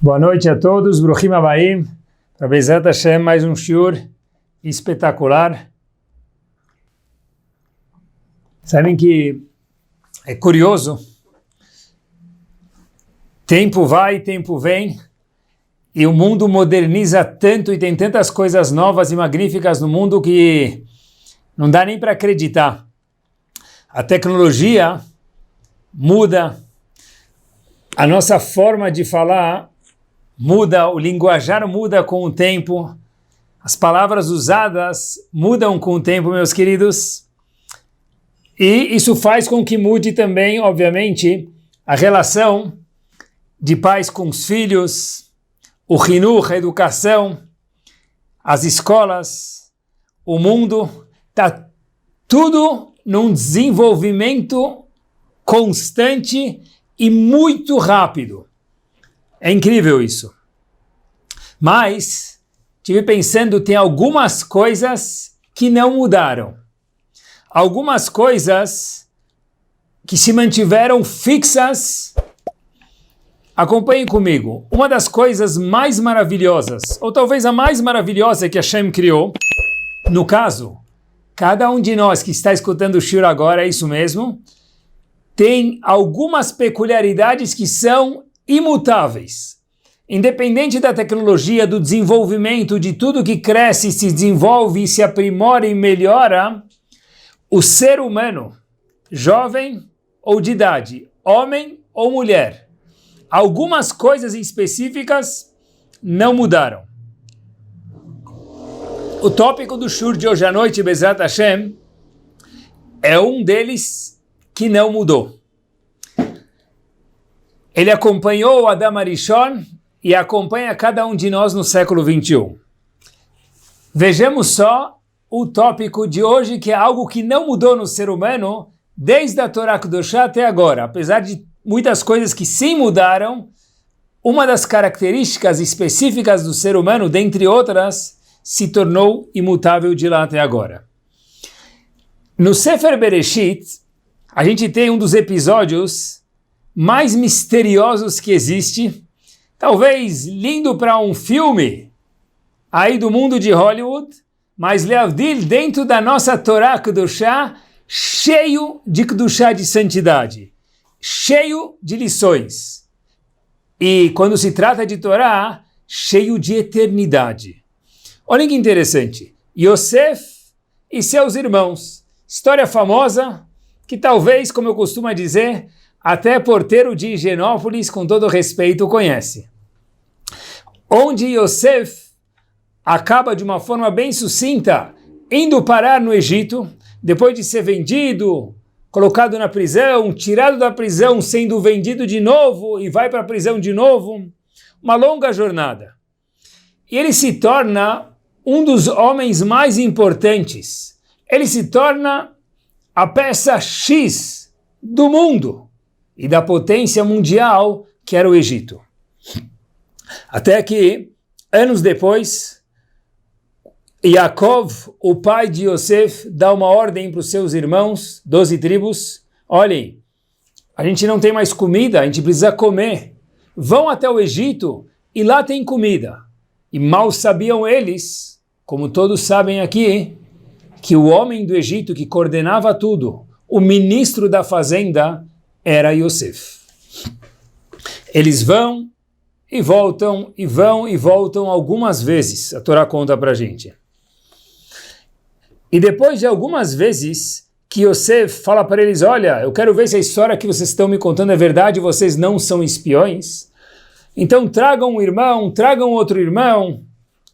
Boa noite a todos, Bruchim Abaim, para Bezat Hashem, mais um shiur espetacular. Sabem que é curioso, tempo vai, tempo vem, e o mundo moderniza tanto e tem tantas coisas novas e magníficas no mundo que não dá nem para acreditar. A tecnologia muda, a nossa forma de falar muda, o linguajar muda com o tempo, as palavras usadas mudam com o tempo, meus queridos, e isso faz com que mude também, obviamente, a relação de pais com os filhos, o Hinuch, a educação, as escolas, o mundo, está tudo num desenvolvimento constante e muito rápido. É incrível isso. Mas, estive pensando, tem algumas coisas que não mudaram. Algumas coisas que se mantiveram fixas. Acompanhem comigo. Uma das coisas mais maravilhosas, ou talvez a mais maravilhosa que Hashem criou, no caso, cada um de nós que está escutando o shiur agora, é isso mesmo, tem algumas peculiaridades que são imutáveis. Independente da tecnologia, do desenvolvimento, de tudo que cresce, se desenvolve, se aprimora e melhora, o ser humano, jovem ou de idade, homem ou mulher, algumas coisas específicas não mudaram. O tópico do shiur de hoje à noite, Bezat Hashem, é um deles que não mudou. Ele acompanhou o Adam Arishon e acompanha cada um de nós no século 21. Vejamos só o tópico de hoje, que é algo que não mudou no ser humano desde a Torá Kedoshá até agora. Apesar de muitas coisas que sim mudaram, uma das características específicas do ser humano, dentre outras, se tornou imutável de lá até agora. No Sefer Bereshit, a gente tem um dos episódios mais misteriosos que existe, talvez lindo para um filme aí do mundo de Hollywood, mas leavdil, dentro da nossa Torá Kedoshá, cheio de Kedoshá, de santidade, cheio de lições. E quando se trata de Torá, cheio de eternidade. Olhem que interessante, Yosef e seus irmãos, história famosa que talvez, como eu costumo dizer, até porteiro de Higienópolis, com todo respeito, conhece. Onde Yosef acaba de uma forma bem sucinta indo parar no Egito, depois de ser vendido, colocado na prisão, tirado da prisão, sendo vendido de novo e vai para a prisão de novo. Uma longa jornada. E ele se torna um dos homens mais importantes. Ele se torna a peça X do mundo e da potência mundial que era o Egito. Até que, anos depois, Yaakov, o pai de Yosef, dá uma ordem para os seus irmãos, 12 tribos, olhem, a gente não tem mais comida, a gente precisa comer. Vão até o Egito e lá tem comida. E mal sabiam eles, como todos sabem aqui, que o homem do Egito que coordenava tudo, o ministro da fazenda, era Yosef. Eles vão e voltam, e vão e voltam algumas vezes, a Torá conta para a gente. E depois de algumas vezes que Yosef fala para eles, olha, eu quero ver se a história que vocês estão me contando é verdade, vocês não são espiões, então tragam um irmão, tragam outro irmão,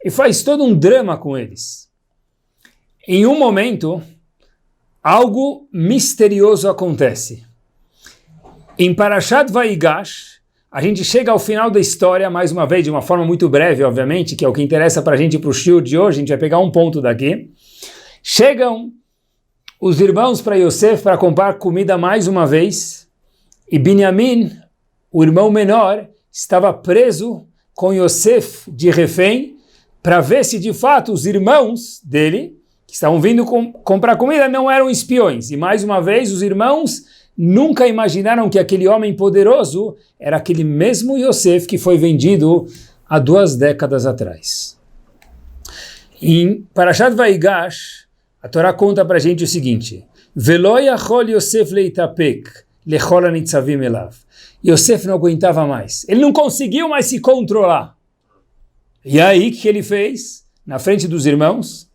e faz todo um drama com eles. Em um momento, algo misterioso acontece. Em Parashat Vaigash, a gente chega ao final da história, mais uma vez, de uma forma muito breve, obviamente, que é o que interessa para a gente, para o shiur de hoje, a gente vai pegar um ponto daqui. Chegam os irmãos para Yosef para comprar comida mais uma vez, e Binyamin, o irmão menor, estava preso com Yosef de refém, para ver se de fato os irmãos dele, que estavam vindo comprar comida, não eram espiões. E mais uma vez os irmãos nunca imaginaram que aquele homem poderoso era aquele mesmo Yosef que foi vendido há 2 décadas atrás. Em Parashat Vaigash, a Torá conta para a gente o seguinte: Velo yachol Yosef leitapek lechol hanitzavim elav. Yosef não aguentava mais. Ele não conseguiu mais se controlar. E aí, o que ele fez? Na frente dos irmãos,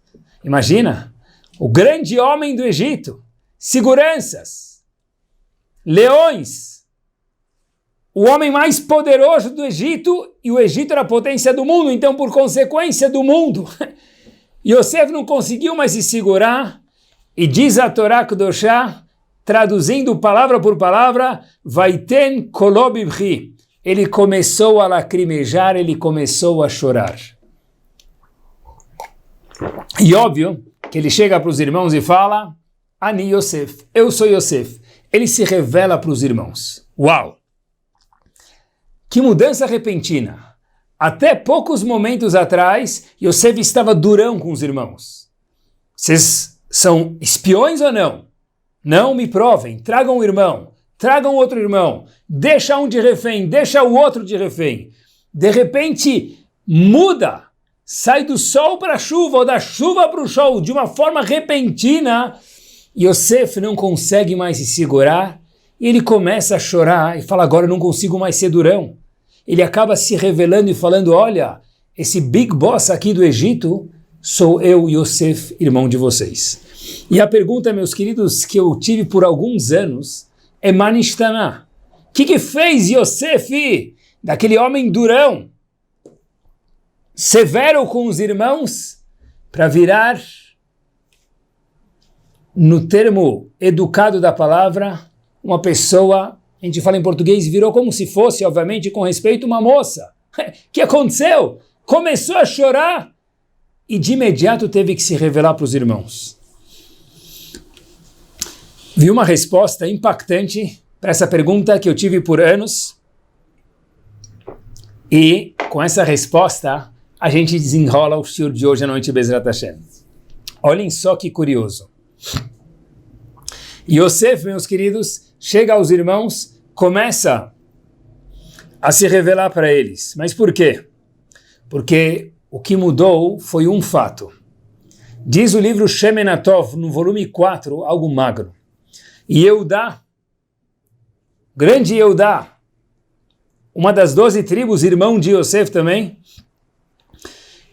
imagina, o grande homem do Egito, seguranças, leões, o homem mais poderoso do Egito, e o Egito era a potência do mundo, então por consequência do mundo, Yosef não conseguiu mais se segurar, e diz a Torá Kedoshá, traduzindo palavra por palavra, Vaiten kolo bibchi. Ele começou a lacrimejar, ele começou a chorar. E óbvio que ele chega para os irmãos e fala, Ani Yosef, eu sou Yosef. Ele se revela para os irmãos. Uau! Que mudança repentina. Até poucos momentos atrás, Yosef estava durão com os irmãos. Vocês são espiões ou não? Não me provem, tragam um irmão, tragam outro irmão, deixa um de refém, deixa o outro de refém. De repente, muda, sai do sol para a chuva, ou da chuva para o sol, de uma forma repentina. Yosef não consegue mais se segurar, e ele começa a chorar, e fala, agora eu não consigo mais ser durão. Ele acaba se revelando e falando, olha, esse big boss aqui do Egito, sou eu, Yosef, irmão de vocês. E a pergunta, meus queridos, que eu tive por alguns anos, é Manishtaná. O que fez Yosef, daquele homem durão, severo com os irmãos, para virar, no termo educado da palavra, uma pessoa, a gente fala em português, virou como se fosse, obviamente, com respeito, uma moça. O que aconteceu? Começou a chorar e de imediato teve que se revelar para os irmãos. Vi uma resposta impactante para essa pergunta que eu tive por anos, e com essa resposta a gente desenrola o shiur de hoje à noite, Bezrat Hashem. Olhem só que curioso. Yosef, meus queridos, chega aos irmãos, começa a se revelar para eles. Mas por quê? Porque o que mudou foi um fato. Diz o livro Shemen HaTov, no volume 4, algo magro. E Yehudá, grande Yehudá, uma das 12 tribos, irmão de Yosef também,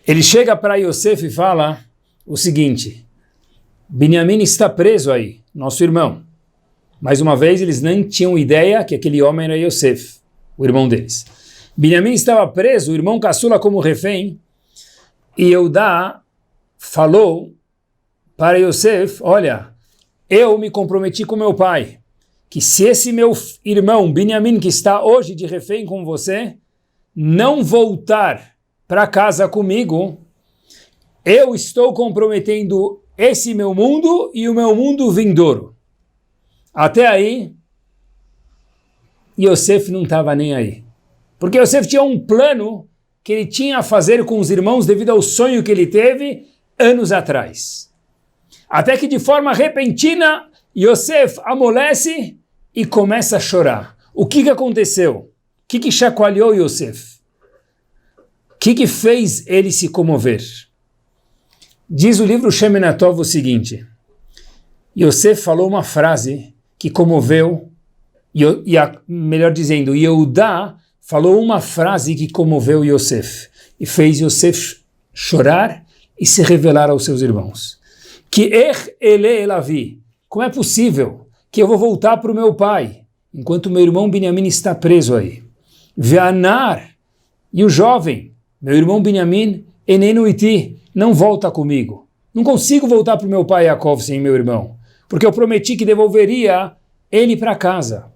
ele chega para Yosef e fala o seguinte: Binyamin está preso aí, nosso irmão. Mais uma vez, eles nem tinham ideia que aquele homem era Yosef, o irmão deles. Binyamin estava preso, o irmão caçula como refém, e Yehudá falou para Yosef, olha, eu me comprometi com meu pai, que se esse meu irmão, Binyamin, que está hoje de refém com você, não voltar para casa comigo, eu estou comprometendo esse meu mundo e o meu mundo vindouro. Até aí, Yosef não estava nem aí. Porque Yosef tinha um plano que ele tinha a fazer com os irmãos devido ao sonho que ele teve anos atrás. Até que de forma repentina, Yosef amolece e começa a chorar. O que aconteceu? O que chacoalhou Yosef? O que fez ele se comover? Diz o livro Shemen HaTov o seguinte: Yosef falou uma frase que comoveu, melhor dizendo, Yehudá falou uma frase que comoveu Yosef e fez Yosef chorar e se revelar aos seus irmãos. Que elavi, como é possível que eu vou voltar para o meu pai, enquanto meu irmão Binyamin está preso aí? Ve'anar, e o jovem, meu irmão Binyamin, enenu iti, não volta comigo. Não consigo voltar para o meu pai Yaakov sem meu irmão, porque eu prometi que devolveria ele para casa.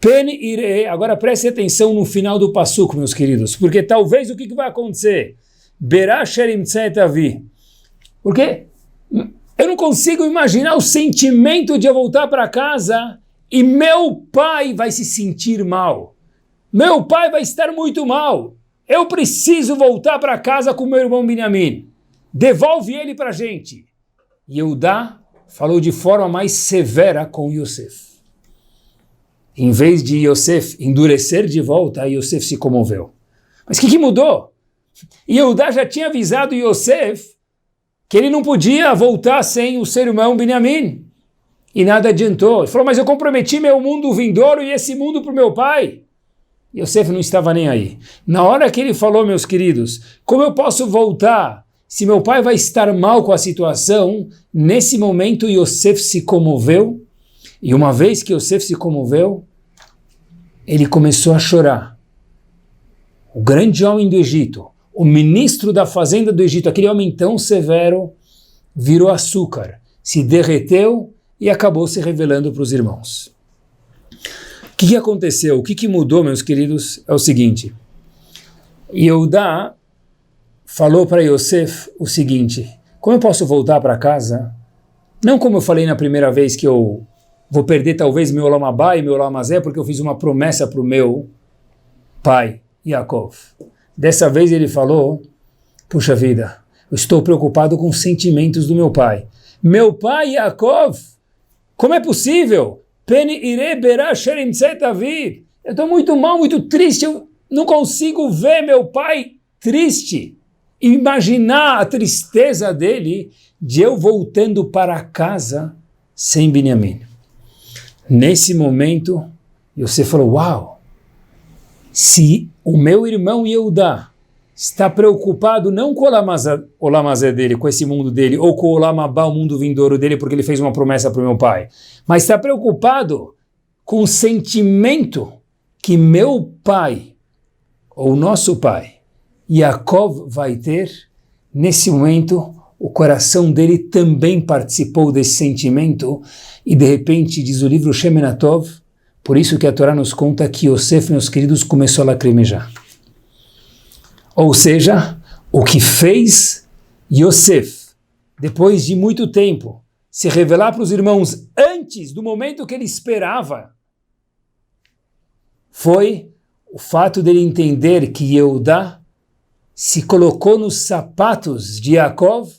Pen ire, agora preste atenção no final do passuco, meus queridos, porque talvez o que vai acontecer? Berasherim tzetavi. Porque eu não consigo imaginar o sentimento de eu voltar para casa e meu pai vai se sentir mal. Meu pai vai estar muito mal. Eu preciso voltar para casa com meu irmão Binyamin. Devolve ele para a gente. Yehudá falou de forma mais severa com Yosef. Em vez de Yosef endurecer de volta, Yosef se comoveu. Mas o que mudou? Yehudá já tinha avisado Yosef que ele não podia voltar sem o seu irmão Binyamin. E nada adiantou. Ele falou, mas eu comprometi meu mundo vindouro e esse mundo para o meu pai. Yosef não estava nem aí. Na hora que ele falou, meus queridos, como eu posso voltar se meu pai vai estar mal com a situação? Nesse momento Yosef se comoveu. E uma vez que Yosef se comoveu, ele começou a chorar. O grande homem do Egito, o ministro da fazenda do Egito, aquele homem tão severo, virou açúcar, se derreteu e acabou se revelando para os irmãos. O que aconteceu? O que mudou, meus queridos? É o seguinte. Yehudá falou para Yosef o seguinte, como eu posso voltar para casa? Não como eu falei na primeira vez que eu vou perder talvez meu Olam Haba e meu Olam Hazé porque eu fiz uma promessa para o meu pai, Yaakov. Dessa vez ele falou, puxa vida, eu estou preocupado com os sentimentos do meu pai. Meu pai, Yaakov, como é possível? Eu estou muito mal, muito triste, eu não consigo ver meu pai triste. Imaginar a tristeza dele de eu voltando para casa sem Binyamin. Nesse momento, Yosef falou, uau, se o meu irmão Yehudá está preocupado não com o Olam Hazé dele, com esse mundo dele, ou com o Olam Haba, o mundo vindouro dele, porque ele fez uma promessa para o meu pai, mas está preocupado com o sentimento que meu pai, ou nosso pai, Yaakov vai ter, nesse momento, o coração dele também participou desse sentimento, e de repente, diz o livro Shemen HaTov, por isso que a Torá nos conta que Yosef, meus queridos, começou a lacrimejar. Ou seja, o que fez Yosef, depois de muito tempo, se revelar para os irmãos antes do momento que ele esperava, foi o fato dele entender que Yehudá se colocou nos sapatos de Yaakov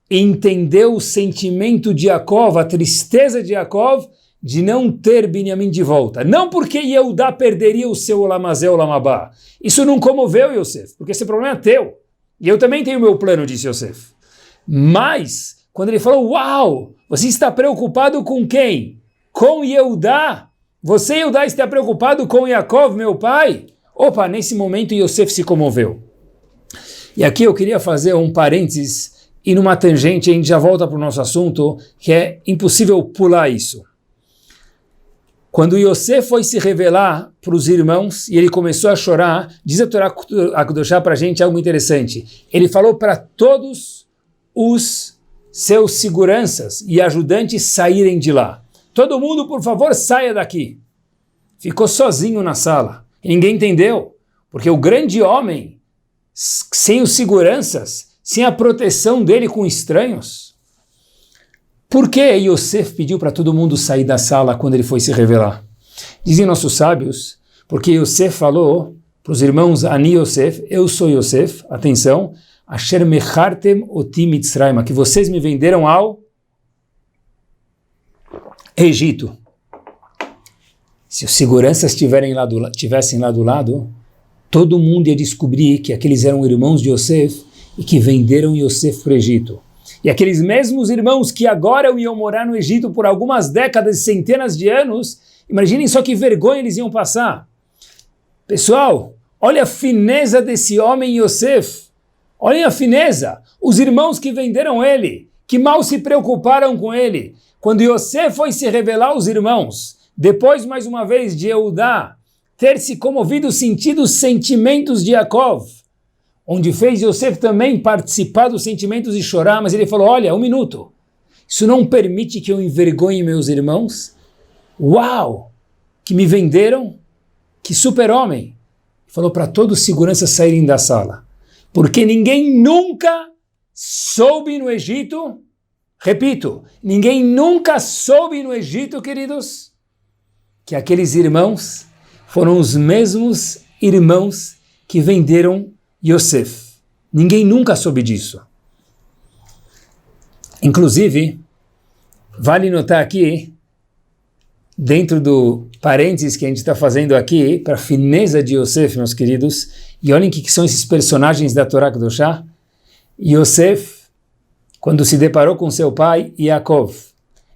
e entendeu o sentimento de Yaakov, a tristeza de Yaakov, de não ter Binyamin de volta. Não porque Yehudá perderia o seu Olam Hazé, Olam Haba. Isso não comoveu Yosef, porque esse problema é teu. E eu também tenho o meu plano, disse Yosef. Mas, quando ele falou, uau, você está preocupado com quem? Com Yehudá? Você, Yehudá, está preocupado com Yaakov, meu pai? Opa, nesse momento Yosef se comoveu. E aqui eu queria fazer um parênteses e numa tangente, a gente já volta para o nosso assunto, que é impossível pular isso. Quando Yosef foi se revelar para os irmãos e ele começou a chorar, diz a Torá Kedoshá para a gente algo interessante. Ele falou para todos os seus seguranças e ajudantes saírem de lá. Todo mundo, por favor, saia daqui. Ficou sozinho na sala. E ninguém entendeu, porque o grande homem, sem os seguranças, sem a proteção dele com estranhos, por que Yosef pediu para todo mundo sair da sala quando ele foi se revelar? Dizem nossos sábios, porque Yosef falou para os irmãos, Ani Yosef, eu sou Yosef, atenção, Asher mechartem oti Mitzrayim, que vocês me venderam ao Egito. Se os seguranças tivessem lá do lado, todo mundo ia descobrir que aqueles eram irmãos de Yosef e que venderam Yosef para o Egito. E aqueles mesmos irmãos que agora iam morar no Egito por algumas décadas, centenas de anos, imaginem só que vergonha eles iam passar. Pessoal, olha a fineza desse homem Yosef. Olhem a fineza. Os irmãos que venderam ele, que mal se preocuparam com ele. Quando Yosef foi se revelar aos irmãos, depois mais uma vez de Yehudá ter se comovido, sentido os sentimentos de Yaakov, onde fez Yosef também participar dos sentimentos e chorar, mas ele falou, olha, um minuto, isso não permite que eu envergonhe meus irmãos? Uau, que me venderam, que super-homem. Falou para todos os seguranças saírem da sala, porque ninguém nunca soube no Egito, repito, ninguém nunca soube no Egito, queridos, que aqueles irmãos foram os mesmos irmãos que venderam Yosef. Ninguém nunca soube disso. Inclusive, vale notar aqui, dentro do parênteses que a gente está fazendo aqui, para a fineza de Yosef, meus queridos, e olhem o que são esses personagens da Torá Kedoshá. Yosef, quando se deparou com seu pai, Yaakov,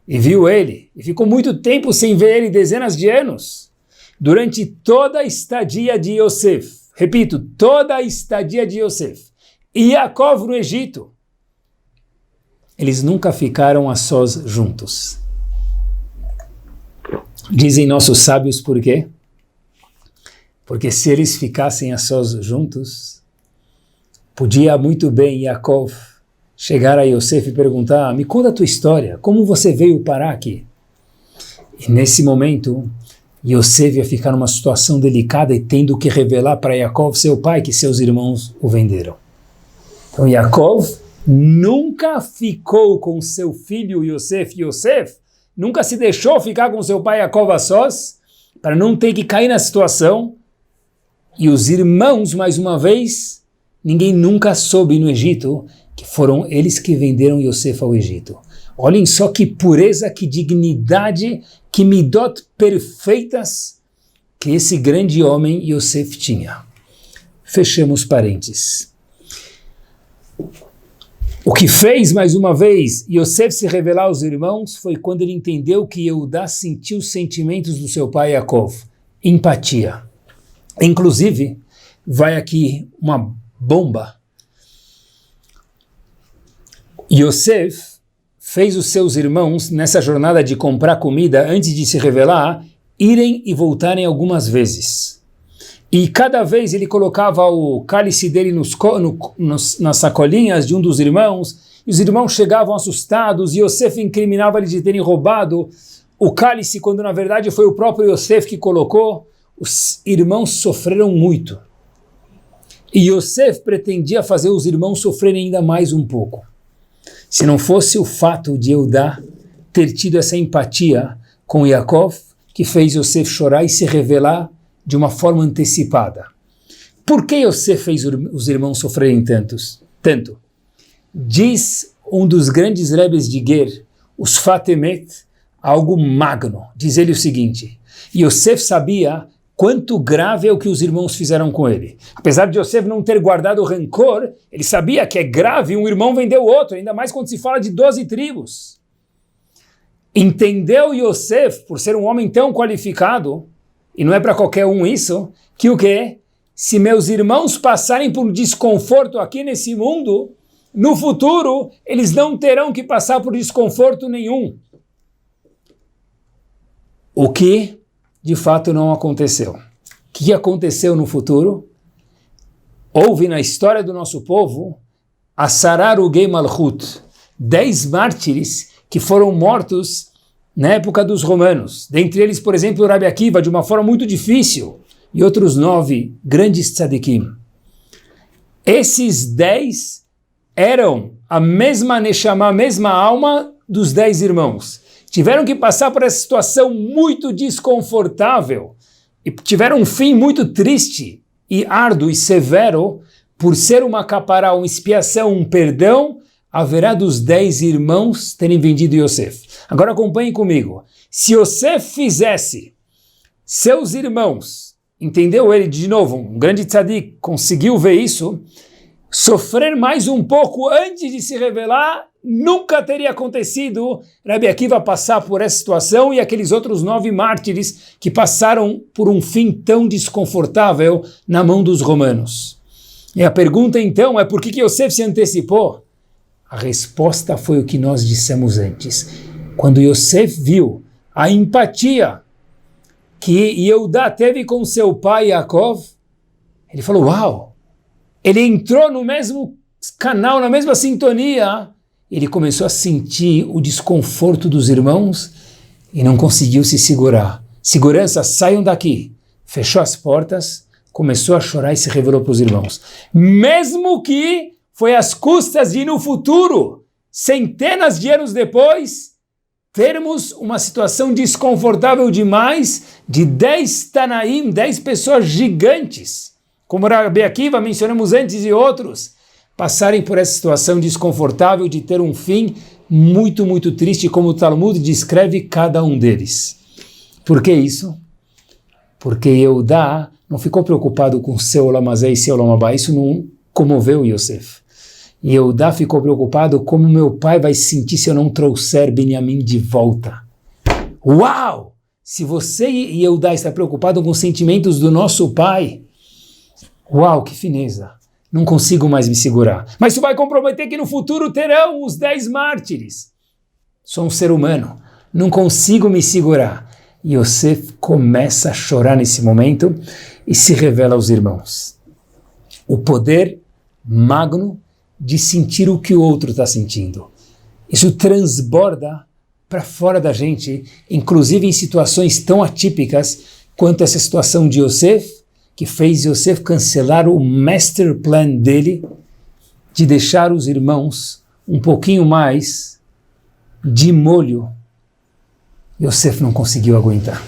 e viu ele, e ficou muito tempo sem ver ele, dezenas de anos, durante toda a estadia de Yosef, repito, toda a estadia de Yosef, e Yaakov no Egito, eles nunca ficaram a sós juntos. Dizem nossos sábios por quê? Porque se eles ficassem a sós juntos, podia muito bem Yaakov chegar a Yosef e perguntar: me conta a tua história, como você veio parar aqui? E nesse momento, Yosef ia ficar numa situação delicada e tendo que revelar para Yaakov, seu pai, que seus irmãos o venderam. Então Yaakov nunca ficou com seu filho Yosef. Yosef nunca se deixou ficar com seu pai Yaakov a sós, para não ter que cair na situação. E os irmãos, mais uma vez, ninguém nunca soube no Egito que foram eles que venderam Yosef ao Egito. Olhem só que pureza, que dignidade, que midot perfeitas que esse grande homem Yosef tinha. Fechemos parênteses. O que fez, mais uma vez, Yosef se revelar aos irmãos foi quando ele entendeu que Yehudá sentiu os sentimentos do seu pai Yaakov. Empatia. Inclusive, vai aqui uma bomba. Yosef fez os seus irmãos, nessa jornada de comprar comida, antes de se revelar, irem e voltarem algumas vezes. E cada vez ele colocava o cálice dele nas sacolinhas de um dos irmãos, e os irmãos chegavam assustados, e Yosef incriminava eles de terem roubado o cálice, quando na verdade foi o próprio Yosef que colocou. Os irmãos sofreram muito. E Yosef pretendia fazer os irmãos sofrerem ainda mais um pouco. Se não fosse o fato de Yehudá ter tido essa empatia com Yaakov, que fez Yosef chorar e se revelar de uma forma antecipada. Por que Yosef fez os irmãos sofrerem tanto? Diz um dos grandes rebes de Ger, os Fatemet, algo magno. Diz ele o seguinte: Yosef sabia quanto grave é o que os irmãos fizeram com ele. Apesar de Yosef não ter guardado rancor, ele sabia que é grave um irmão vender o outro, ainda mais quando se fala de 12 tribos. Entendeu Yosef, por ser um homem tão qualificado, e não é para qualquer um isso, que o quê? Se meus irmãos passarem por desconforto aqui nesse mundo, no futuro eles não terão que passar por desconforto nenhum. O que de fato não aconteceu. O que aconteceu no futuro? Houve na história do nosso povo Asarar Ugei Malchut, 10 mártires que foram mortos na época dos romanos. Dentre eles, por exemplo, o Rabi Akiva, de uma forma muito difícil, e outros 9 grandes tzadikim. Esses 10 eram a mesma neshama, a mesma alma dos 10 irmãos. Tiveram que passar por essa situação muito desconfortável e tiveram um fim muito triste e árduo e severo por ser uma capará, uma expiação, um perdão, haverá dos 10 irmãos terem vendido Yosef. Agora acompanhem comigo. Se Yosef fizesse seus irmãos, entendeu ele de novo, um grande tzadik conseguiu ver isso, sofrer mais um pouco antes de se revelar, nunca teria acontecido Rabi Akiva passar por essa situação e aqueles outros 9 mártires que passaram por um fim tão desconfortável na mão dos romanos. E a pergunta então é: por que Yosef se antecipou? A resposta foi o que nós dissemos antes. Quando Yosef viu a empatia que Yehudá teve com seu pai Yaakov, ele falou: uau! Ele entrou no mesmo canal, na mesma sintonia. Ele começou a sentir o desconforto dos irmãos e não conseguiu se segurar. Segurança, saiam daqui. Fechou as portas, começou a chorar e se revelou para os irmãos. Mesmo que foi às custas de, no futuro, centenas de anos depois, termos uma situação desconfortável demais de 10 Tanaim, 10 pessoas gigantes, como Rabi Akiva, mencionamos antes, e outros, passarem por essa situação desconfortável de ter um fim muito, muito triste, como o Talmud descreve cada um deles. Por que isso? porque Yehudá não ficou preocupado com seu Olam Hazé e seu Olam Abá. Isso não comoveu Yosef. Yehudá ficou preocupado como meu pai vai se sentir se eu não trouxer Benjamim de volta. Uau! Se você e Yehudá está preocupado com os sentimentos do nosso pai, uau, que fineza! Não consigo mais me segurar. Mas isso vai comprometer que no futuro terão os 10 mártires. Sou um ser humano, não consigo me segurar. Yosef começa a chorar nesse momento e se revela aos irmãos. O poder magno de sentir o que o outro está sentindo. Isso transborda para fora da gente, inclusive em situações tão atípicas quanto essa situação de Yosef, que fez Yosef cancelar o master plan dele de deixar os irmãos um pouquinho mais de molho. Yosef não conseguiu aguentar.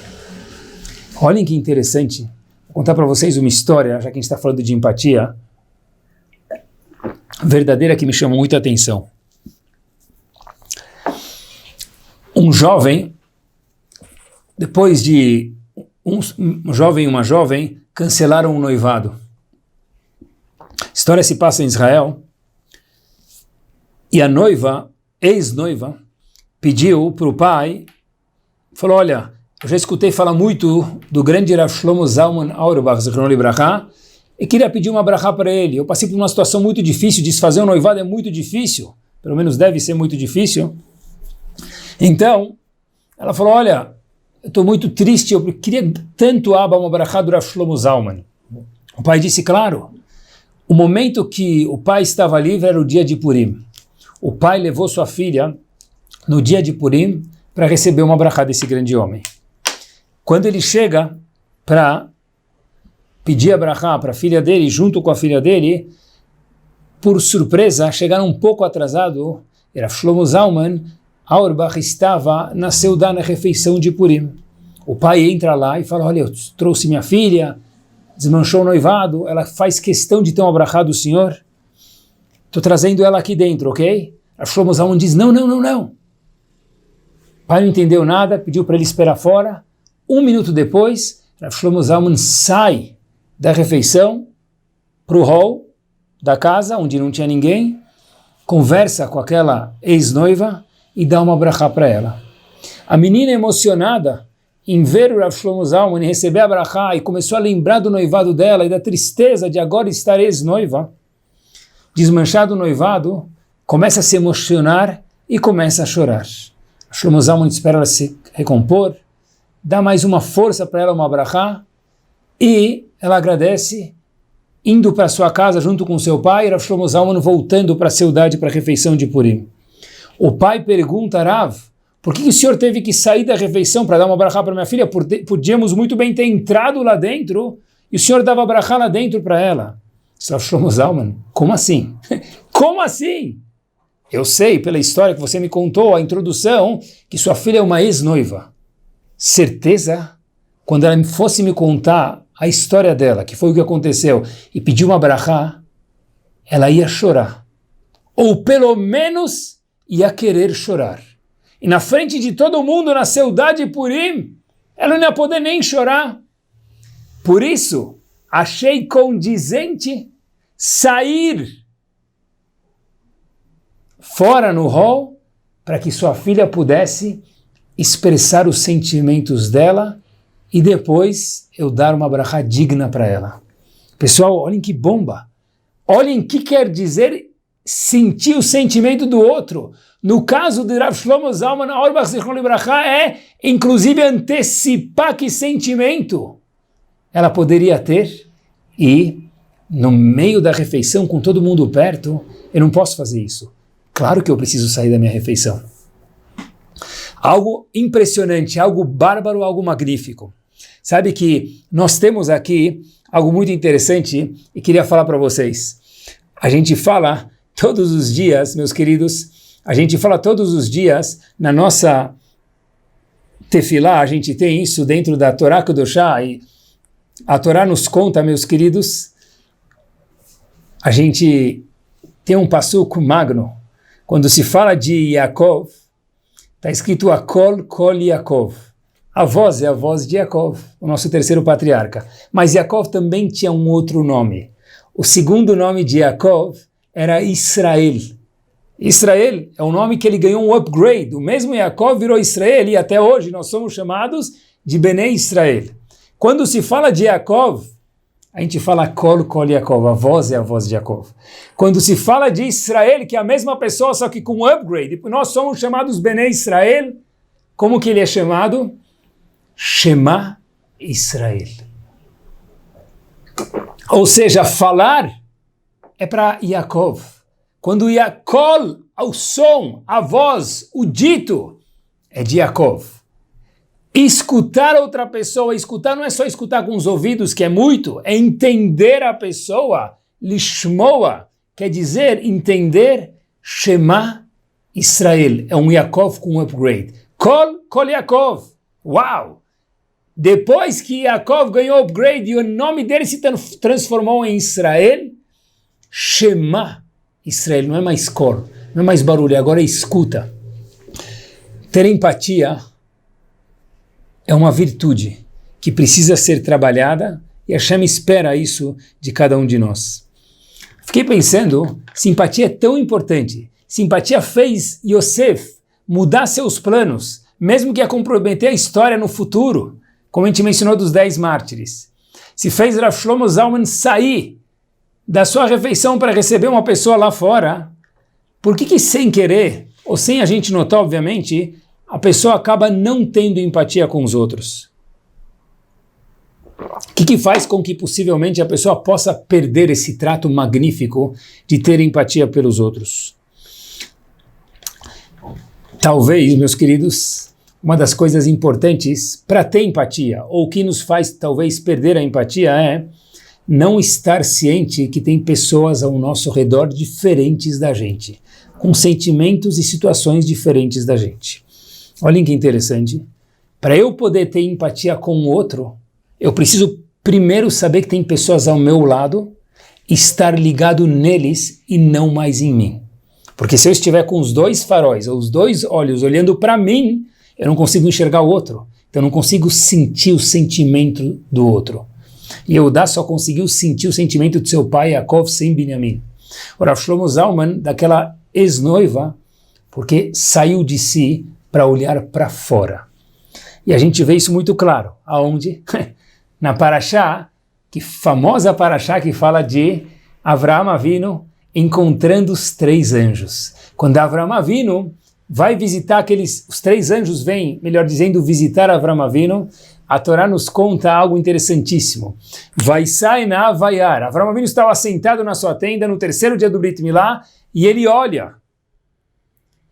Olhem que interessante. Vou contar para vocês uma história, já que a gente está falando de empatia, verdadeira, que me chamou muita atenção. Um jovem, depois de um jovem e uma jovem, cancelaram um noivado. A história se passa em Israel, e a noiva, ex-noiva, pediu para o pai, falou, olha, eu já escutei falar muito do grande Rav Shlomo Zalman Auerbach, Zichrono Libraha, e queria pedir uma brachá para ele. Eu passei por uma situação muito difícil, desfazer um noivado é muito difícil, pelo menos deve ser muito difícil. Então, ela falou, olha, eu estou muito triste, eu queria tanto uma brachá do Rav Shlomo Zalman. O pai disse, claro, o momento que o pai estava livre era o dia de Purim. O pai levou sua filha no dia de Purim para receber uma brachá desse grande homem. Quando ele chega para pedir a brachá para a filha dele, junto com a filha dele, por surpresa, chegaram um pouco atrasado, era Shlomo Zalman Auerbach estava na Seudá, na refeição de Purim. O pai entra lá e fala, olha, eu trouxe minha filha, desmanchou o noivado, ela faz questão de ter uma brachá do senhor, estou trazendo ela aqui dentro, ok? A Shlomo Zalman diz, não. O pai não entendeu nada, pediu para ele esperar fora. 1 minuto depois, a Shlomo Zalman sai da refeição para o hall da casa, onde não tinha ninguém, conversa com aquela ex-noiva e dá uma brachá para ela. A menina, emocionada em ver o Rav Shlomo Zalman e receber a brachá, e começou a lembrar do noivado dela e da tristeza de agora estar ex-noiva, desmanchado o noivado, começa a se emocionar e começa a chorar. Shlomo Zalman espera ela se recompor, dá mais uma força para ela, uma brachá, e ela agradece, indo para sua casa junto com seu pai, e Rav Shlomo Zalman voltando para a cidade para a refeição de Purim. O pai pergunta a Rav, por que o senhor teve que sair da refeição para dar uma brachá para minha filha? Podíamos muito bem ter entrado lá dentro e o senhor dava brachá lá dentro para ela. Rav Shlomo Zalman, como assim? Como assim? Eu sei, pela história que você me contou, a introdução, que sua filha é uma ex-noiva. Certeza? Quando ela fosse me contar a história dela, que foi o que aconteceu, e pediu uma brachá, ela ia chorar. Ou pelo menos ia querer chorar. E na frente de todo mundo, na Seudá de Purim, ela não ia poder nem chorar. Por isso, achei condizente sair fora no hall, para que sua filha pudesse expressar os sentimentos dela e depois eu dar uma brachá digna para ela. Pessoal, olhem que bomba! Olhem o que quer dizer sentir o sentimento do outro. No caso de Rav Shlomo Zalman Auerbach Zichrono Libraha, é inclusive antecipar que sentimento ela poderia ter, e no meio da refeição, com todo mundo perto, eu não posso fazer isso. Claro que eu preciso sair da minha refeição. Algo impressionante, algo bárbaro, algo magnífico. Sabe que nós temos aqui algo muito interessante e queria falar para vocês. A gente fala todos os dias, meus queridos, a gente fala todos os dias na nossa tefilá, a gente tem isso dentro da Torá Kedoshá, e a Torá nos conta, meus queridos, a gente tem um passuco magno. Quando se fala de Yaakov, está escrito Akol Kol Yaakov. a voz é a voz de Yaakov, o nosso terceiro patriarca. Mas Yaakov também tinha um outro nome. O segundo nome de Yaakov era Israel. Israel é um nome que ele ganhou um upgrade. O mesmo Yaakov virou Israel e até hoje nós somos chamados de Benei Israel. Quando se fala de Yaakov, a gente fala Kol Yaakov, a voz é a voz de Yaakov. Quando se fala de Israel, que é a mesma pessoa, só que com upgrade, nós somos chamados Benei Israel, como que ele é chamado? Shema Israel. Ou seja, falar é para Yaakov. Quando Yaakov, o som, a voz, o dito, é de Yaakov. Escutar outra pessoa, escutar não é só escutar com os ouvidos, que é muito, é entender a pessoa, lishmoa, quer dizer entender, Shema Israel, é um Yaakov com upgrade. Kol Yaakov, uau! Depois que Yaakov ganhou upgrade e o nome dele se transformou em Israel, Shema Israel, não é mais Kol, não é mais barulho, agora é escuta. Ter empatia é uma virtude que precisa ser trabalhada e a Hashem espera isso de cada um de nós. Fiquei pensando, simpatia é tão importante. Simpatia fez Yosef mudar seus planos, mesmo que ia comprometer a história no futuro, como a gente mencionou dos 10 mártires. Se fez Rav Shlomo Zalman sair da sua refeição para receber uma pessoa lá fora, por que sem querer, ou sem a gente notar, obviamente, a pessoa acaba não tendo empatia com os outros? O que faz com que possivelmente a pessoa possa perder esse trato magnífico de ter empatia pelos outros? Talvez, meus queridos, uma das coisas importantes para ter empatia, ou que nos faz talvez perder a empatia, é não estar ciente que tem pessoas ao nosso redor diferentes da gente, com sentimentos e situações diferentes da gente. Olhem que interessante. Para eu poder ter empatia com o outro, eu preciso primeiro saber que tem pessoas ao meu lado, estar ligado neles e não mais em mim. Porque se eu estiver com os dois faróis, ou os dois olhos olhando para mim, eu não consigo enxergar o outro. Então eu não consigo sentir o sentimento do outro. E Eudá só conseguiu sentir o sentimento de seu pai, Yaakov, sem Binyamin. O Rav Shlomo Zalman, daquela ex-noiva, porque saiu de si para olhar para fora. E a gente vê isso muito claro. Aonde? Na Parashá, que famosa Parashá que fala de Avraham Avinu encontrando os 3 anjos. Quando Avraham Avinu vai visitar os 3 anjos vêm, melhor dizendo, visitar Avraham Avinu, a Torá nos conta algo interessantíssimo. Vaisai na Havayar. Avraham Avinu estava sentado na sua tenda no 3º dia do Brit Milá e ele olha.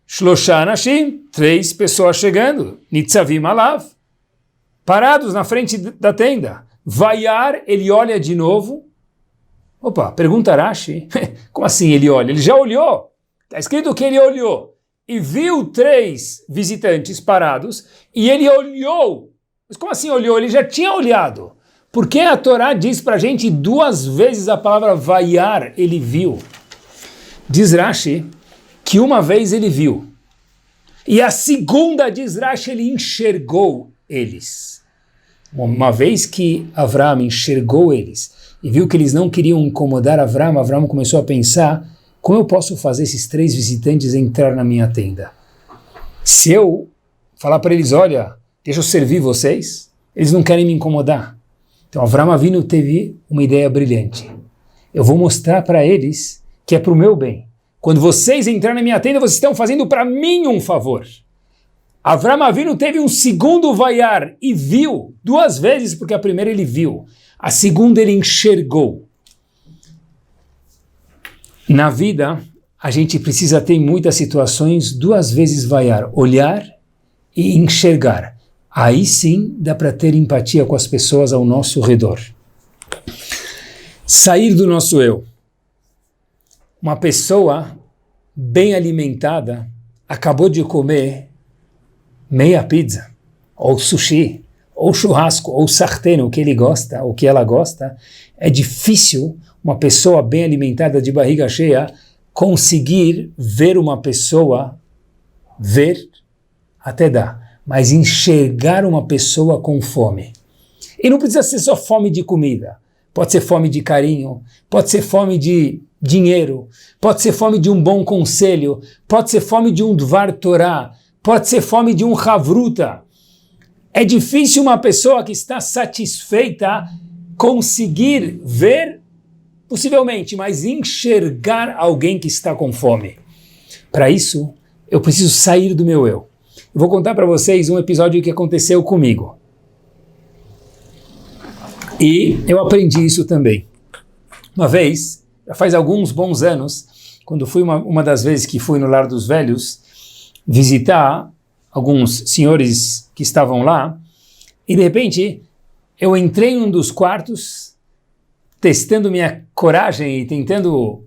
Shlosha Anashim, 3 pessoas chegando. Nitzavim alav, parados na frente da tenda. Vaiar, ele olha de novo. Opa, pergunta Rashi, como assim ele olha? Ele já olhou. Está escrito que ele olhou e viu 3 visitantes parados e ele olhou. Mas como assim olhou? Ele já tinha olhado. Por que a Torá diz para a gente 2 vezes a palavra vaiar, ele viu? Diz Rashi que uma vez ele viu. E a segunda, diz Rashi, ele enxergou eles. Uma vez que Avraham enxergou eles e viu que eles não queriam incomodar Avraham, Avraham começou a pensar, como eu posso fazer esses 3 visitantes entrar na minha tenda? Se eu falar para eles, olha, deixa eu servir vocês, eles não querem me incomodar. Então Avraham Avinu teve uma ideia brilhante. Eu vou mostrar para eles que é para o meu bem. Quando vocês entrarem na minha tenda, vocês estão fazendo para mim um favor. Avraham Avinu teve um segundo vaiar e viu 2 vezes, porque a primeira ele viu. A segunda ele enxergou. Na vida, a gente precisa ter em muitas situações 2 vezes vaiar, olhar e enxergar. Aí sim dá para ter empatia com as pessoas ao nosso redor. Sair do nosso eu. Uma pessoa bem alimentada acabou de comer meia pizza, ou sushi, ou churrasco, ou sartén, o que ele gosta, o que ela gosta. É difícil uma pessoa bem alimentada de barriga cheia conseguir ver uma pessoa, ver até dá, mas enxergar uma pessoa com fome. E não precisa ser só fome de comida. Pode ser fome de carinho, pode ser fome de dinheiro, pode ser fome de um bom conselho, pode ser fome de um Dvar Torah, pode ser fome de um Havruta. É difícil uma pessoa que está satisfeita conseguir ver, possivelmente, mas enxergar alguém que está com fome. Para isso, eu preciso sair do meu eu. Eu vou contar para vocês um episódio que aconteceu comigo. E eu aprendi isso também. Uma vez, já faz alguns bons anos, quando fui uma das vezes que fui no Lar dos Velhos visitar alguns senhores que estavam lá, e de repente eu entrei em um dos quartos, testando minha coragem e tentando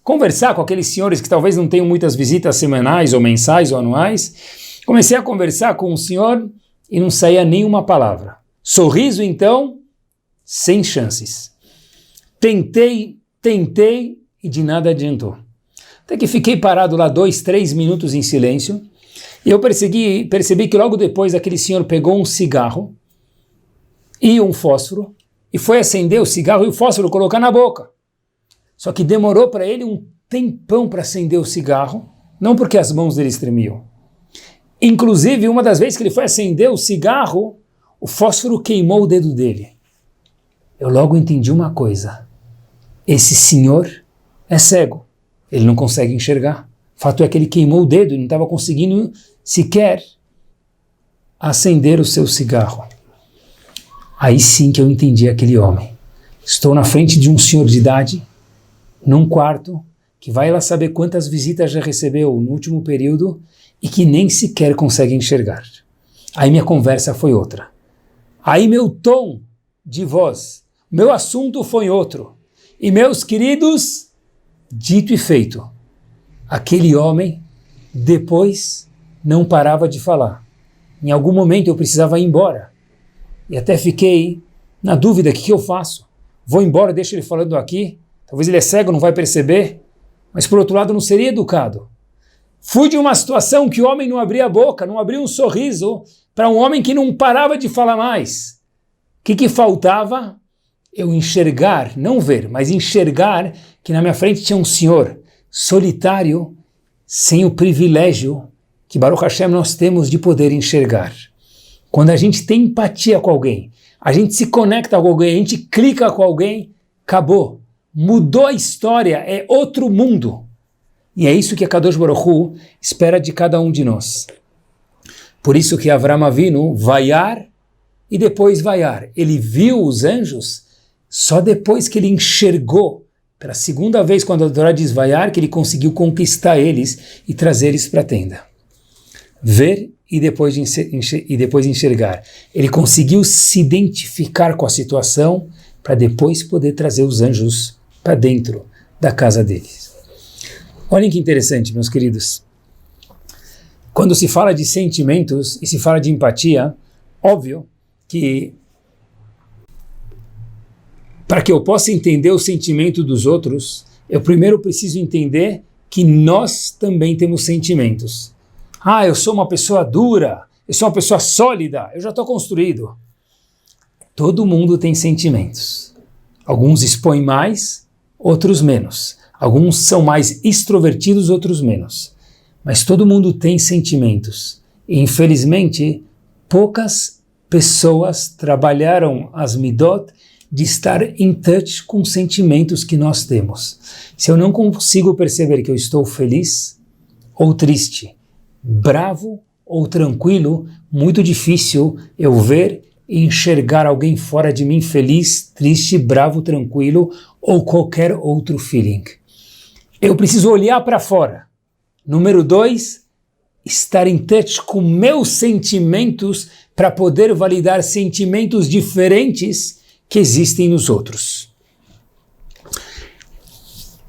conversar com aqueles senhores que talvez não tenham muitas visitas semanais ou mensais ou anuais. Comecei a conversar com o senhor e não saía nenhuma palavra. Sorriso, então, sem chances. Tentei e de nada adiantou. Até que fiquei parado lá 2, 3 minutos em silêncio e eu percebi que logo depois aquele senhor pegou um cigarro e um fósforo e foi acender o cigarro e o fósforo colocar na boca. Só que demorou para ele um tempão para acender o cigarro, não porque as mãos dele tremiam. Inclusive, uma das vezes que ele foi acender o cigarro, o fósforo queimou o dedo dele. Eu logo entendi uma coisa. Esse senhor é cego. Ele não consegue enxergar. O fato é que ele queimou o dedo e não estava conseguindo sequer acender o seu cigarro. Aí sim que eu entendi aquele homem. Estou na frente de um senhor de idade, num quarto, que vai lá saber quantas visitas já recebeu no último período e que nem sequer consegue enxergar. Aí minha conversa foi outra. Aí meu tom de voz, meu assunto foi outro. E meus queridos, dito e feito, aquele homem depois não parava de falar. Em algum momento eu precisava ir embora. E até fiquei na dúvida, o que eu faço? Vou embora, deixo ele falando aqui? Talvez ele é cego, não vai perceber. Mas por outro lado não seria educado. Fui de uma situação que o homem não abria a boca, não abria um sorriso, para um homem que não parava de falar mais. O que faltava? Eu enxergar, não ver, mas enxergar que na minha frente tinha um senhor solitário, sem o privilégio que Baruch Hashem nós temos de poder enxergar. Quando a gente tem empatia com alguém, a gente se conecta com alguém, a gente clica com alguém, acabou. Mudou a história, é outro mundo. E é isso que a Kadosh Baruch Hu espera de cada um de nós. Por isso que Avram Avinu vaiar e depois vaiar. Ele viu os anjos só depois que ele enxergou, pela segunda vez quando a Torá diz vaiar, que ele conseguiu conquistar eles e trazer eles para a tenda. Ver e depois enxergar. Ele conseguiu se identificar com a situação para depois poder trazer os anjos para dentro da casa deles. Olhem que interessante, meus queridos. Quando se fala de sentimentos e se fala de empatia, óbvio que para que eu possa entender o sentimento dos outros, eu primeiro preciso entender que nós também temos sentimentos. Eu sou uma pessoa dura, eu sou uma pessoa sólida, eu já estou construído. Todo mundo tem sentimentos. Alguns expõem mais, outros menos. Alguns são mais extrovertidos, outros menos. Mas todo mundo tem sentimentos. E, infelizmente, poucas pessoas trabalharam as midot de estar em touch com os sentimentos que nós temos. Se eu não consigo perceber que eu estou feliz ou triste, bravo ou tranquilo, muito difícil eu ver e enxergar alguém fora de mim feliz, triste, bravo, tranquilo ou qualquer outro feeling. Eu preciso olhar para fora. Número 2, estar em touch com meus sentimentos para poder validar sentimentos diferentes que existem nos outros.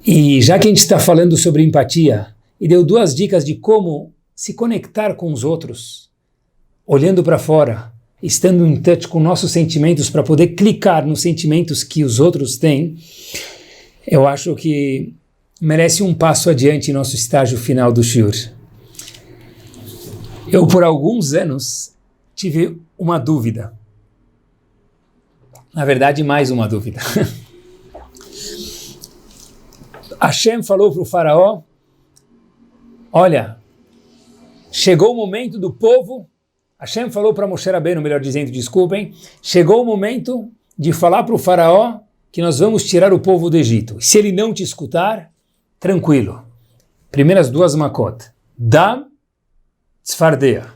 E já que a gente está falando sobre empatia, e deu 2 dicas de como se conectar com os outros, olhando para fora, estando em touch com nossos sentimentos para poder clicar nos sentimentos que os outros têm, eu acho que merece um passo adiante em nosso estágio final do shiur. Eu, por alguns anos, tive uma dúvida. Na verdade, mais uma dúvida. Hashem falou para o faraó, olha, chegou o momento do povo, Hashem falou para Moshe Rabbeinu, melhor dizendo, desculpem, chegou o momento de falar para o faraó que nós vamos tirar o povo do Egito. Se ele não te escutar, tranquilo. Primeiras duas makot. Dam, tzfardeia.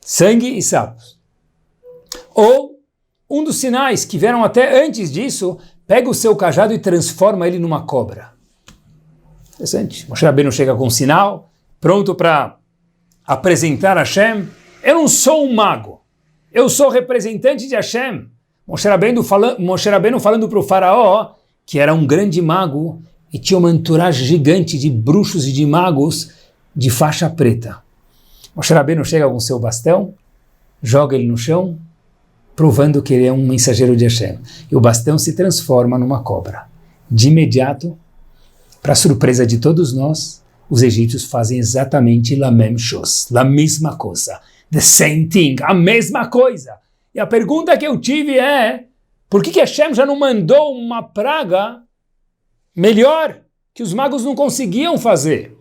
Sangue e sapos. Ou, um dos sinais que vieram até antes disso, pega o seu cajado e transforma ele numa cobra. Interessante. Moshe Rabbeinu chega com um sinal, pronto para apresentar a Hashem. Eu não sou um mago. Eu sou representante de Hashem. Moshe Rabbeinu falando para o faraó, que era um grande mago, e tinha uma entourage gigante de bruxos e de magos de faixa preta. Moshe Rabbeinu chega com seu bastão, joga ele no chão, provando que ele é um mensageiro de Hashem. E o bastão se transforma numa cobra. De imediato, para surpresa de todos nós, os egípcios fazem exatamente la même chose, a mesma coisa. The same thing, a mesma coisa. E a pergunta que eu tive é, por que Hashem já não mandou uma praga melhor que os magos não conseguiam fazer?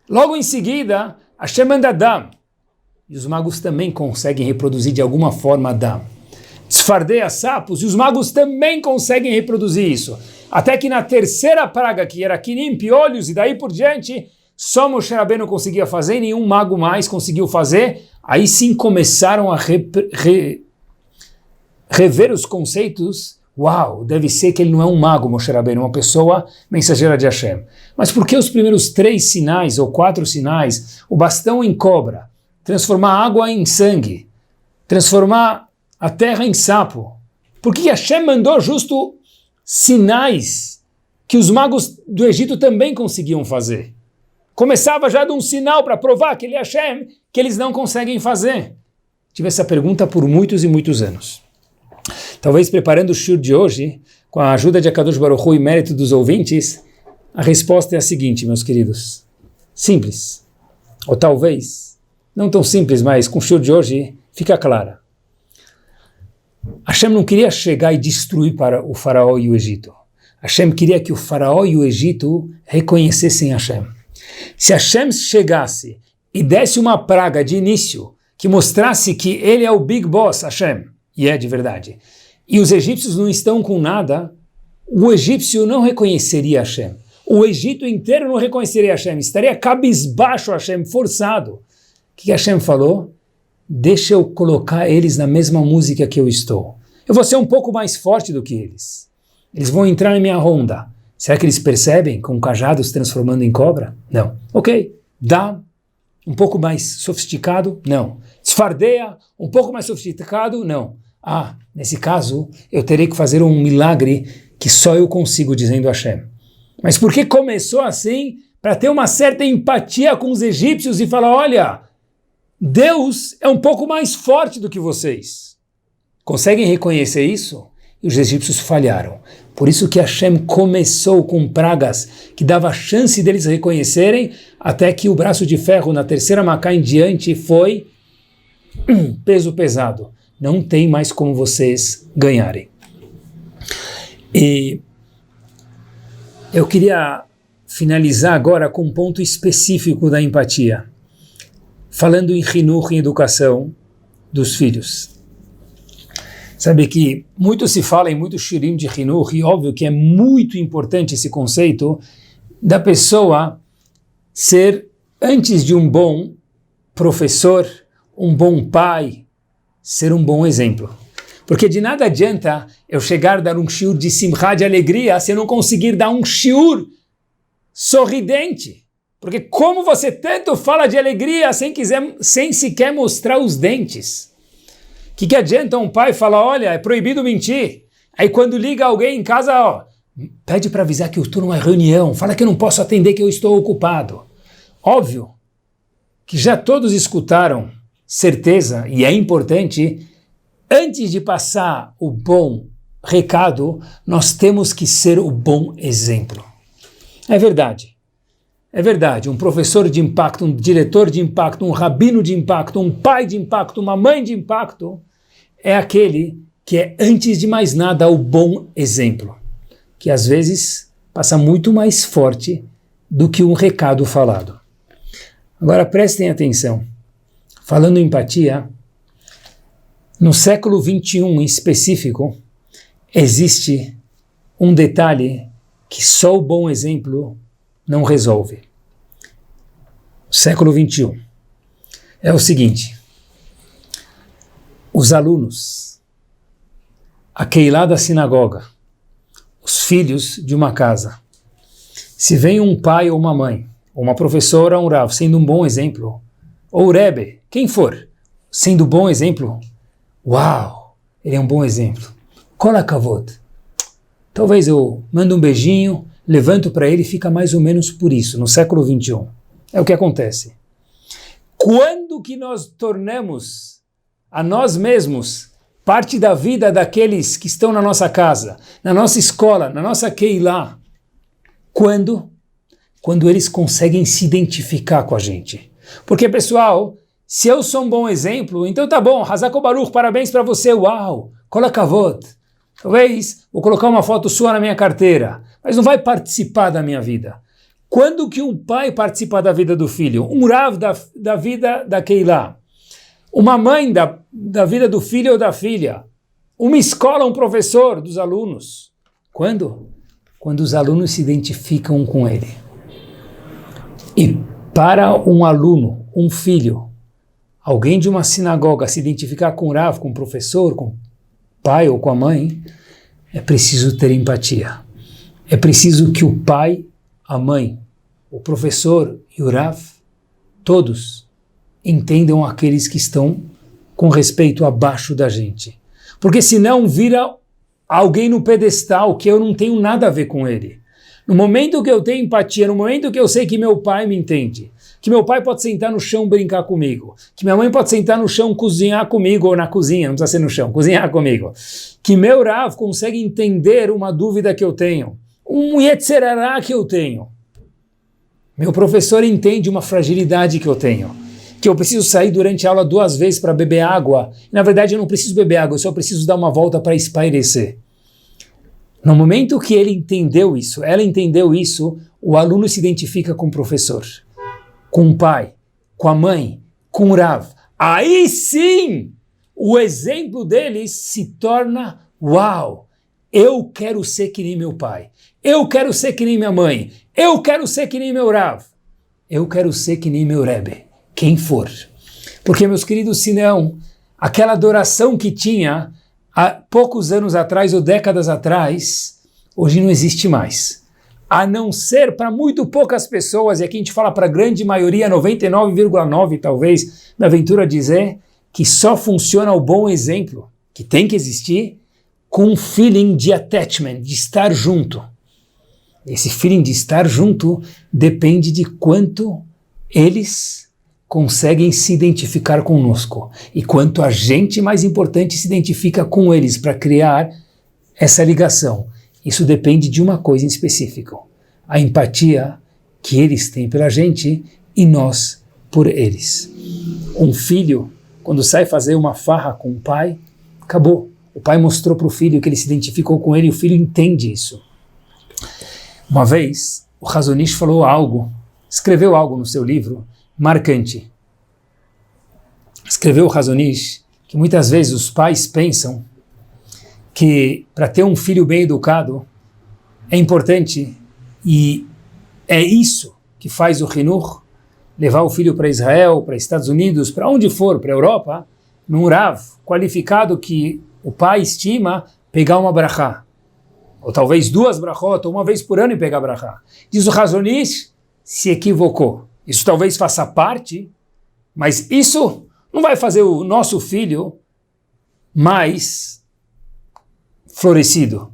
Logo em seguida, Hashem manda Dam. E os magos também conseguem reproduzir de alguma forma Dam. Tzfardeia sapos, e os magos também conseguem reproduzir isso. Até que na terceira praga, que era Kinim, piolhos, e daí por diante, só Moshe Rabbeinu conseguia fazer, e nenhum mago mais conseguiu fazer. Aí sim começaram a rever os conceitos. Uau, deve ser que ele não é um mago, Moshe Rabbeinu, uma pessoa mensageira de Hashem. Mas por que os primeiros 3 sinais, ou 4 sinais, o bastão em cobra, transformar água em sangue, transformar a terra em sapo? Por que Hashem mandou justo sinais que os magos do Egito também conseguiam fazer? Começava já de um sinal para provar que ele é Hashem, que eles não conseguem fazer. Tive essa pergunta por muitos e muitos anos. Talvez preparando o shur de hoje, com a ajuda de Akadosh Baruch Hu e mérito dos ouvintes, a resposta é a seguinte, meus queridos. Simples. Ou talvez, não tão simples, mas com o shur de hoje fica clara. Hashem não queria chegar e destruir para o faraó e o Egito. Hashem queria que o faraó e o Egito reconhecessem Hashem. Se Hashem chegasse e desse uma praga de início que mostrasse que ele é o Big Boss, Hashem, e é de verdade, e os egípcios não estão com nada, o egípcio não reconheceria Hashem. O Egito inteiro não reconheceria Hashem, estaria cabisbaixo Hashem, forçado. O que Hashem falou? Deixa eu colocar eles na mesma música que eu estou. Eu vou ser um pouco mais forte do que eles. Eles vão entrar em minha ronda. Será que eles percebem com cajados transformando em cobra? Não. Ok. Dá um pouco mais sofisticado? Não. Tzfardeia, um pouco mais sofisticado? Não. Ah, nesse caso, eu terei que fazer um milagre que só eu consigo, dizendo Hashem. Mas por que começou assim? Para ter uma certa empatia com os egípcios e falar, olha, Deus é um pouco mais forte do que vocês. Conseguem reconhecer isso? E os egípcios falharam. Por isso que Hashem começou com pragas que dava chance deles reconhecerem, até que o braço de ferro na terceira Macá em diante foi peso pesado. Não tem mais como vocês ganharem. E eu queria finalizar agora com um ponto específico da empatia, falando em Hinuch, em educação dos filhos. Sabe que muito se fala em muito shirim de Hinuch, e óbvio que é muito importante esse conceito da pessoa ser, antes de um bom professor, um bom pai, ser um bom exemplo. Porque de nada adianta eu chegar a dar um shiur de simcha, de alegria, se eu não conseguir dar um shiur sorridente. Porque como você tanto fala de alegria sem sequer mostrar os dentes? O que adianta um pai falar, olha, é proibido mentir. Aí quando liga alguém em casa, ó, pede para avisar que eu estou numa reunião, fala que eu não posso atender, que eu estou ocupado. Óbvio que já todos escutaram, certeza, e é importante, antes de passar o bom recado, nós temos que ser o bom exemplo. É verdade. É verdade, um professor de impacto, um diretor de impacto, um rabino de impacto, um pai de impacto, uma mãe de impacto, é aquele que é, antes de mais nada, o bom exemplo, que às vezes passa muito mais forte do que um recado falado. Agora prestem atenção, falando em empatia, no século XXI em específico, existe um detalhe que só o bom exemplo não resolve. O século XXI é o seguinte: os alunos, a Keilah da sinagoga, os filhos de uma casa, se vem um pai ou uma mãe, ou uma professora ou um rav, sendo um bom exemplo, ou o Rebbe, quem for, sendo um bom exemplo, uau, ele é um bom exemplo. Kol hakavod. Talvez eu mando um beijinho, levanto para ele e fica mais ou menos por isso, no século XXI. É o que acontece. Quando que nós tornamos a nós mesmos parte da vida daqueles que estão na nossa casa, na nossa escola, na nossa Keilah? Quando eles conseguem se identificar com a gente. Porque, pessoal, se eu sou um bom exemplo, então tá bom, Hazak Baruch, parabéns para você, uau, kol hakavod. Talvez vou colocar uma foto sua na minha carteira, mas não vai participar da minha vida. Quando que um pai participa da vida do filho? Um rav da vida da Keilah? Uma mãe da vida do filho ou da filha? Uma escola, um professor dos alunos? Quando? Quando os alunos se identificam com ele. E para um aluno, um filho, alguém de uma sinagoga se identificar com o rav, com o professor, com o pai ou com a mãe, é preciso ter empatia. É preciso que o pai, a mãe, o professor e o rav, todos entendam aqueles que estão com respeito abaixo da gente. Porque senão vira alguém no pedestal que eu não tenho nada a ver com ele. No momento que eu tenho empatia, no momento que eu sei que meu pai me entende, que meu pai pode sentar no chão brincar comigo, que minha mãe pode sentar no chão cozinhar comigo, ou na cozinha, não precisa ser no chão, cozinhar comigo, que meu rav consegue entender uma dúvida que eu tenho, um yetzerará que eu tenho, meu professor entende uma fragilidade que eu tenho, que eu preciso sair durante a aula 2 vezes para beber água, na verdade eu não preciso beber água, eu só preciso dar uma volta para espairecer. No momento que ele entendeu isso, ela entendeu isso, o aluno se identifica com o professor, com o pai, com a mãe, com o rav. Aí sim, o exemplo deles se torna, uau, eu quero ser que nem meu pai, eu quero ser que nem minha mãe, eu quero ser que nem meu rav, eu quero ser que nem meu Rebbe, quem for. Porque, meus queridos, senão, aquela adoração que tinha há poucos anos atrás ou décadas atrás, hoje não existe mais. A não ser para muito poucas pessoas, e aqui a gente fala para a grande maioria, 99,9 talvez, me aventura a dizer que só funciona o bom exemplo, que tem que existir, com um feeling de attachment, de estar junto. Esse feeling de estar junto depende de quanto eles conseguem se identificar conosco e quanto a gente, mais importante, se identifica com eles para criar essa ligação. Isso depende de uma coisa em específico, a empatia que eles têm pela gente e nós por eles. Um filho, quando sai fazer uma farra com o pai, acabou. O pai mostrou para o filho que ele se identificou com ele e o filho entende isso. Uma vez, o Hazon Ish falou algo, escreveu algo no seu livro marcante. Escreveu o Hazon Ish que muitas vezes os pais pensam que para ter um filho bem educado é importante, e é isso que faz o Hinur, levar o filho para Israel, para Estados Unidos, para onde for, para a Europa, num rav qualificado que o pai estima, pegar uma brachá, ou talvez 2 brachot, ou uma vez por ano e pegar brachá. Diz o Hazon Ish, se equivocou. Isso talvez faça parte, mas isso não vai fazer o nosso filho mais florescido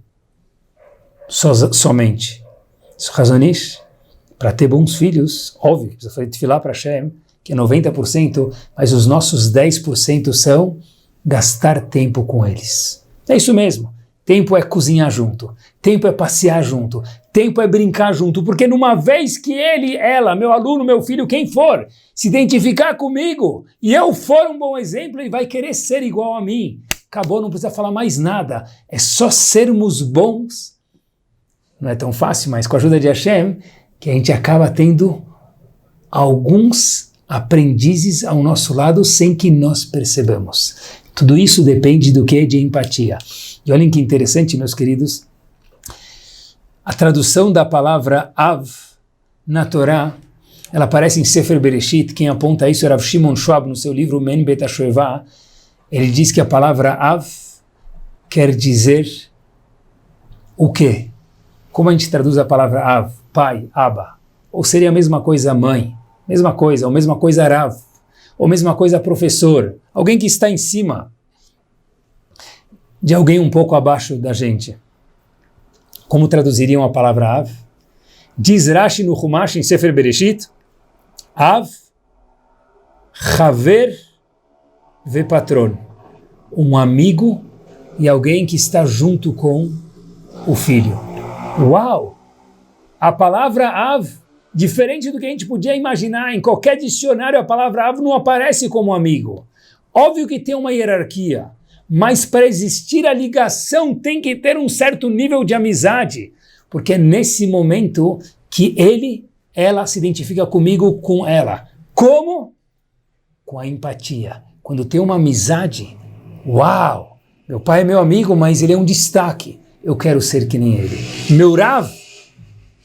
somente. Isso é Hazon Ish. Para ter bons filhos, óbvio que precisa fazer tefilá para Hashem, que é 90%, mas os nossos 10% são gastar tempo com eles. É isso mesmo. Tempo é cozinhar junto, tempo é passear junto, tempo é brincar junto, porque numa vez que ele, ela, meu aluno, meu filho, quem for, se identificar comigo e eu for um bom exemplo, ele vai querer ser igual a mim. Acabou, não precisa falar mais nada, é só sermos bons. Não é tão fácil, mas com a ajuda de Hashem, que a gente acaba tendo alguns aprendizes ao nosso lado sem que nós percebamos. Tudo isso depende do que? De empatia. E olhem que interessante, meus queridos, a tradução da palavra Av na Torá, ela aparece em Sefer Bereshit. Quem aponta isso é Rav Shimon Schwab no seu livro Men Bet HaShoevah. Ele diz que a palavra Av quer dizer o quê? Como a gente traduz a palavra Av? Pai, Abba. Ou seria a mesma coisa mãe, mesma coisa, ou mesma coisa Rav, ou mesma coisa professor, alguém que está em cima de alguém um pouco abaixo da gente. Como traduziriam a palavra Av? Diz Rashi no Humash em Sefer Bereshit, Av, Chaver ve patron, um amigo e alguém que está junto com o filho. Uau! A palavra Av, diferente do que a gente podia imaginar, em qualquer dicionário a palavra Av não aparece como amigo. Óbvio que tem uma hierarquia, mas para existir a ligação tem que ter um certo nível de amizade, porque é nesse momento que ela se identifica comigo, com ela. Como? Com a empatia. Quando tem uma amizade, uau, meu pai é meu amigo, mas ele é um destaque, eu quero ser que nem ele. Meu Rav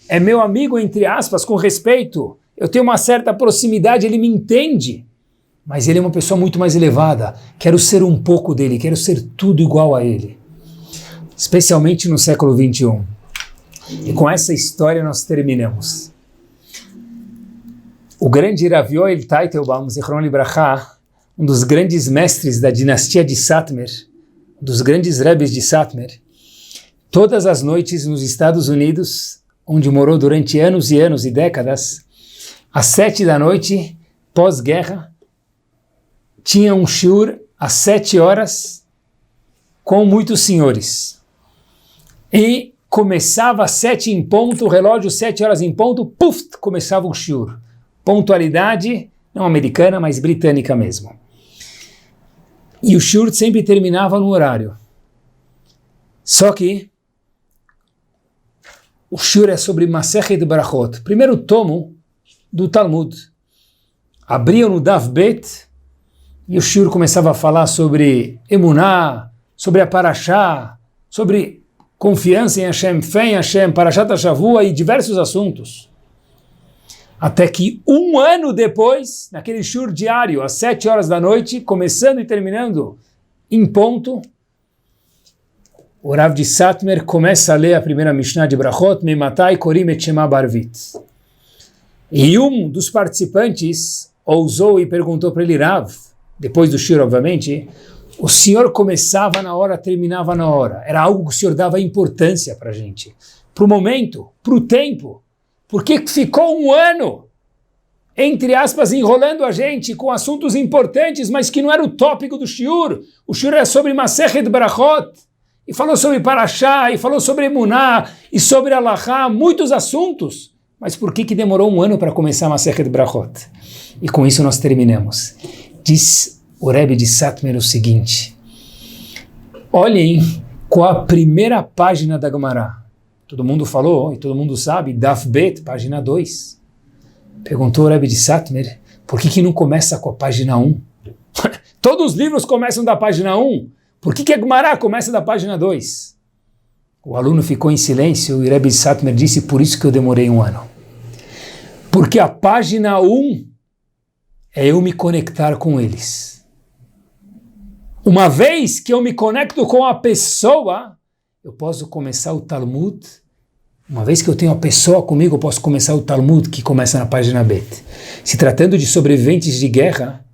é meu amigo, entre aspas, com respeito, eu tenho uma certa proximidade, ele me entende, mas ele é uma pessoa muito mais elevada, quero ser um pouco dele, quero ser tudo igual a ele. Especialmente no século 21. E com essa história nós terminamos. O grande Rav Yoel Teitelbaum, Zichron Libracha, um dos grandes mestres da dinastia de Satmer, dos grandes rebes de Satmer, todas as noites nos Estados Unidos, onde morou durante anos e anos e décadas, às 7 da noite, pós-guerra, tinha um shiur às 7 horas com muitos senhores. E começava às 7 em ponto, o relógio 7 horas em ponto, puf, começava o shiur. Pontualidade, não americana, mas britânica mesmo. E o shiur sempre terminava no horário. Só que o shiur é sobre Masechet Brachot, primeiro tomo do Talmud. Abriam no Daf Bet e o shiur começava a falar sobre Emuná, sobre a Parashá, sobre confiança em Hashem, fé em Hashem, Parashat HaShavua e diversos assuntos. Até que um ano depois, naquele shiur diário, às 7 horas da noite, começando e terminando em ponto, o Rav de Satmer começa a ler a primeira Mishnah de Brachot, Mematai Korim et Shema Barvit. E um dos participantes ousou e perguntou para ele, Rav, depois do shiur, obviamente, o senhor começava na hora, terminava na hora. Era algo que o senhor dava importância para a gente. Para o momento, para o tempo. Por que ficou um ano, entre aspas, enrolando a gente com assuntos importantes, mas que não era o tópico do shiur? O shiur é sobre Masechet Brachot, e falou sobre Parashá, e falou sobre Emuná, e sobre Alahá, muitos assuntos. Mas por que demorou um ano para começar Masechet Brachot? E com isso nós terminamos. Diz o Rebbe de Satmer o seguinte, olhem qual a primeira página da Gemara. Todo mundo falou, e todo mundo sabe, Daf Bet, página 2. Perguntou o Rebbe de Satmer, por que não começa com a página 1? Todos os livros começam da página 1. Por que a Gemara começa da página 2? O aluno ficou em silêncio e o Rebbe de Satmer disse, por isso que eu demorei um ano. Porque a página 1 é eu me conectar com eles. Uma vez que eu me conecto com a pessoa, eu posso começar o Talmud. Uma vez que eu tenho a pessoa comigo, eu posso começar o Talmud, que começa na página Bet. Se tratando de sobreviventes de guerra,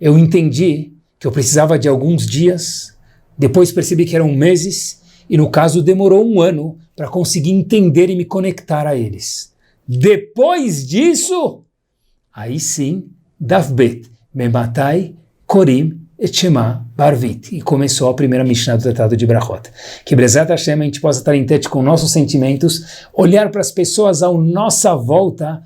eu entendi que eu precisava de alguns dias, depois percebi que eram meses, e no caso demorou um ano para conseguir entender e me conectar a eles. Depois disso, aí sim, Daf Bet, Mematai, Korim, et Shema Barvit. E começou a primeira Mishnah do Tratado de Brachot. Que Bezrat Hashem a gente possa estar em tete com nossos sentimentos, olhar para as pessoas à nossa volta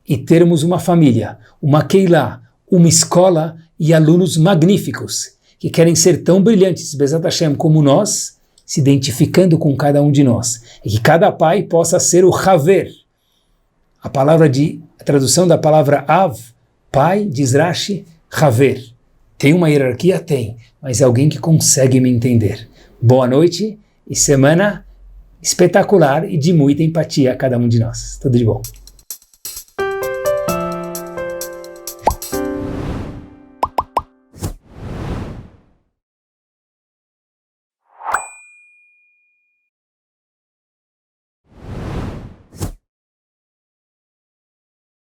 e termos uma família, uma Keilah, uma escola e alunos magníficos, que querem ser tão brilhantes, Bezrat Hashem, como nós, se identificando com cada um de nós. E que cada pai possa ser o Haver. A tradução da palavra Av, pai, diz Rashi, Haver. Tem uma hierarquia? Tem, mas é alguém que consegue me entender. Boa noite e semana espetacular e de muita empatia a cada um de nós. Tudo de bom.